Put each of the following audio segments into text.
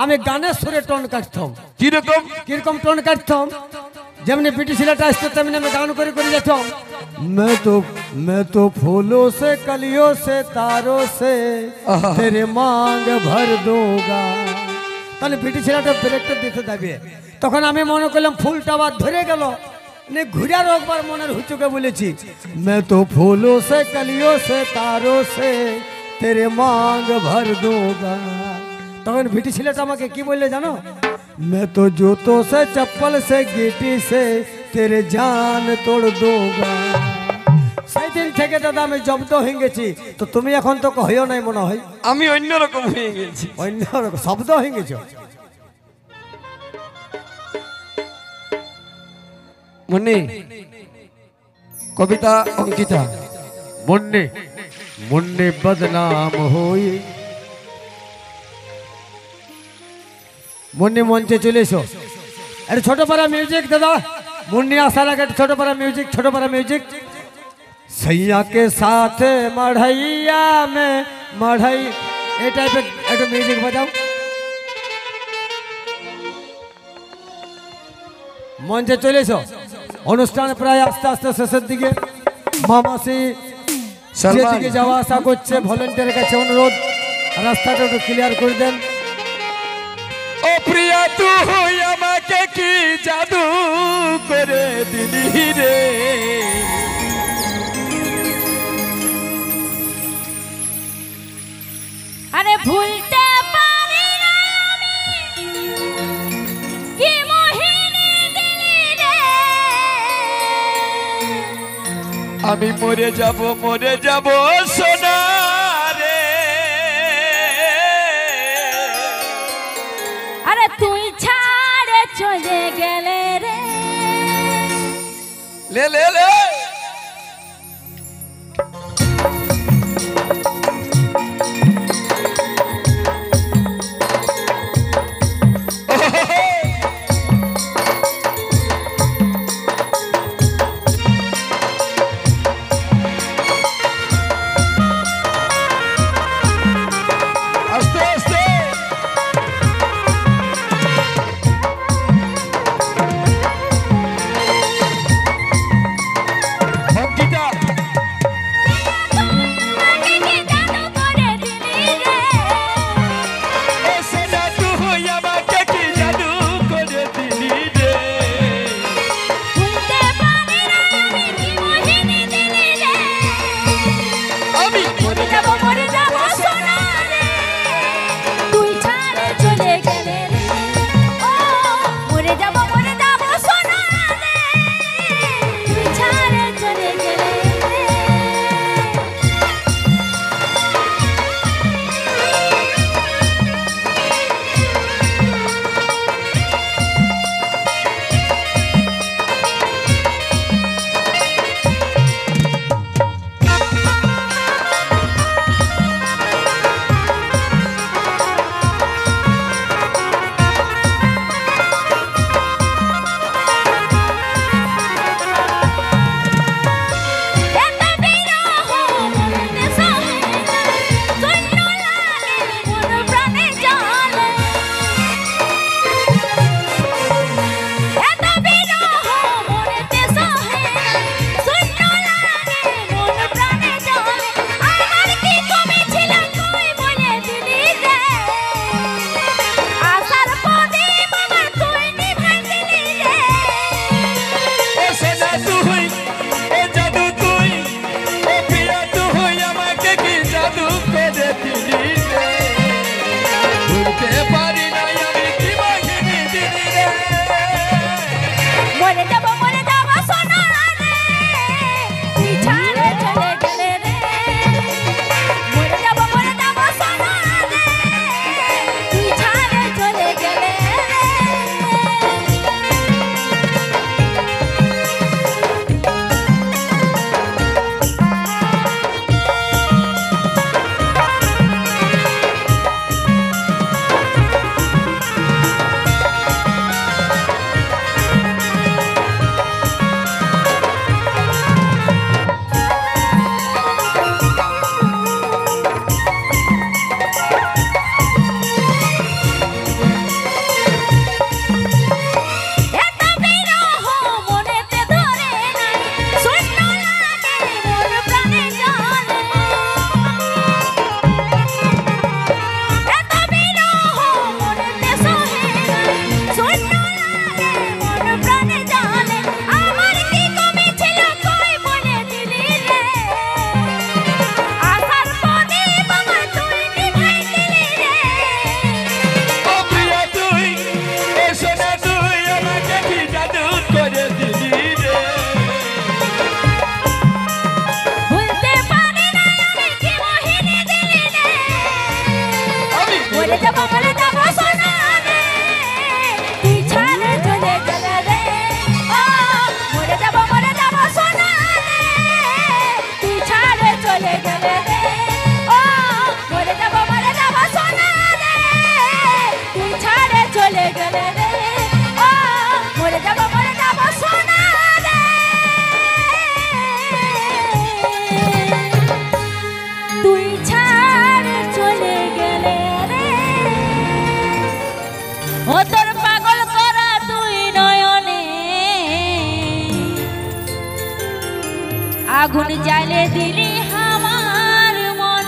আমি গানের সুরে টোন কাটতাম। কিরকম কিরকম টোন কাটতাম, যেমনি পিটি ছেলেটা আসতো তেমনি আমি গান করে করে যেতাম। मैं तो फूलों से कलियों से तारों से तेरे मांग भर दूंगा। তাহলে পিটি ছেলেটা ব্রেকটা দিতে যাবে, তখন আমি মনে করলাম ফুলটা আবার ধরে গেল, ঘুরে একবার মনের হুচুকে বলেছি मैं तो फूलों से कलियों से तारों से तेरे मांग भर दूंगा। তখন পিটি ছেলেটা আমাকে কি বললে জানো, मैं तो जूतों से चप्पल से गिट्टी से तेरे जान तोड़ दूंगा। সেই দিন থেকে দাদা আমি জব্দ হয়ে গেছি। তো তুমি এখন তো হইও নাই মনে হয়, আমি অন্যরকম হয়ে গেছি। অন্যরকম শব্দ হয়ে গেছো। মুন্নি কবিতা অঙ্কিতা মুন্নি মুন্নি বদনাম হই। মুন্নি মঞ্চে চলে এসো। আরে ছোট পাড়া মিউজিক দাদা, মুন্নি আসার আগে ছোট পাড়া মিউজিক, ছোট পাড়া মিউজিক। सैया के साथ मढ़ैया में मढ़ई, এই টাইপের একটা মিউজিক বাজাও। মঞ্চে চলে এসো। অনুষ্ঠান প্রায় আস্তে আস্তে শেষের দিকে। মামাসি যেদিকে যাওয়া আসা করছে ভলেন্টিয়ারের কাছে অনুরোধ, রাস্তাটা একটু ক্লিয়ার করে দেন। ও প্রিয়া তুই আমাকে কি জাদু করে দিলি রে, আরে ভুলতে পারি না আমি কি মোহিনী দিলি রে। আমি মরে যাব সোনা রে। আরে তুই ছাড়ে চলে গেলে রে। লে লে লে আগুন জ্বালে দিলি আমার মনে।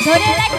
ধরে